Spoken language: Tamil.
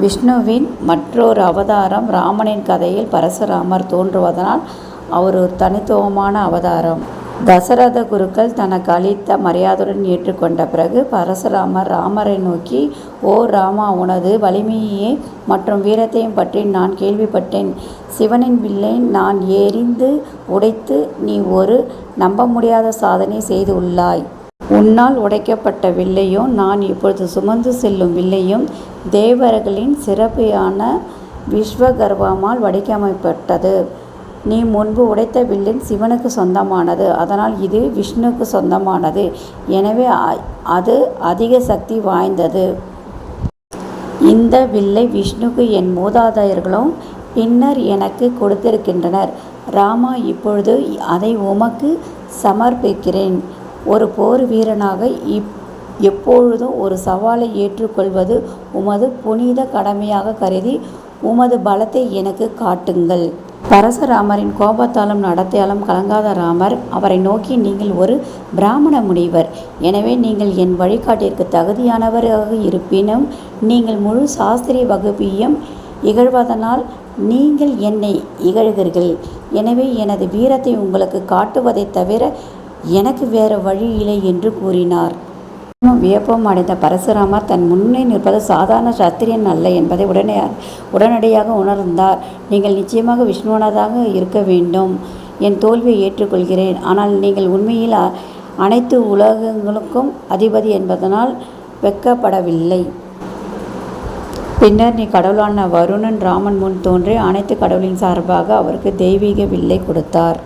விஷ்ணுவின் மற்றொரு அவதாரம் ராமனின் கதையில் பரசுராமர் தோன்றுவதனால் அவர் ஒரு தனித்துவமான அவதாரம். தசரத குருக்கள் தனக்கு அளித்த மரியாதையுடன் ஏற்றுக்கொண்ட பிறகு பரசுராமர் ராமரை நோக்கி, ஓ ராமா, உனது வலிமையே மற்றும் வீரத்தையும் பற்றி நான் கேள்விப்பட்டேன். சிவனின் வில்லை நான் எறிந்து உடைத்து நீ ஒரு நம்ப முடியாத சாதனை செய்து உள்ளாய். உன்னால் உடைக்கப்பட்ட வில்லையும் நான் இப்பொழுது சுமந்து செல்லும் வில்லையும் தேவர்களின் சிறப்பான விஸ்வகர்மாவால் வடிவமைக்கப்பட்டது. நீ முன்பு உடைத்த வில்லின் சிவனுக்கு சொந்தமானது, அதனால் இது விஷ்ணுவுக்கு சொந்தமானது. எனவே அது அதிக சக்தி வாய்ந்தது. இந்த வில்லை விஷ்ணுவுக்கு என் மூதாதையர்களும் பின்னர் எனக்கு கொடுத்திருக்கின்றனர். ராமா, இப்பொழுது அதை உமக்கு சமர்ப்பிக்கிறேன். ஒரு போர் வீரனாக எப்பொழுதும் ஒரு சவாலை ஏற்றுக்கொள்வது உமது புனித கடமையாக கருதி உமது பலத்தை எனக்கு காட்டுங்கள். பரசுராமரின் கோபத்தாலும் நடத்தையாலும் கலங்காத ராமர் அவரை நோக்கி, நீங்கள் ஒரு பிராமண முனிவர். எனவே நீங்கள் என் வழிகாட்டிற்கு தகுதியானவராக இருப்பினும் நீங்கள் முழு சாஸ்திரிய வகுப்பையும் இகழ்வதனால் நீங்கள் என்னை இகழ்கிறீர்கள். எனவே எனது வீரத்தை உங்களுக்கு காட்டுவதை தவிர எனக்கு வேறு வழி இல்லை என்று கூறினார். வியப்பம் அடைந்த பரசுராமர் தன் முன்னே நிற்பது சாதாரண சத்திரியன் அல்ல என்பதை உடனடியாக உணர்ந்தார். நீங்கள் நிச்சயமாக விஷ்ணுவானதாக இருக்க வேண்டும். என் தோல்வியை ஏற்றுக்கொள்கிறேன். ஆனால் நீங்கள் உண்மையில் அனைத்து உலகங்களுக்கும் அதிபதி என்பதனால் வெட்கப்படவில்லை. பின்னர் நீ கடவுளான வருணன் ராமன் முன் தோன்றி அனைத்து கடவுளின் சார்பாக அவருக்கு தெய்வீக வில்லை கொடுத்தார்.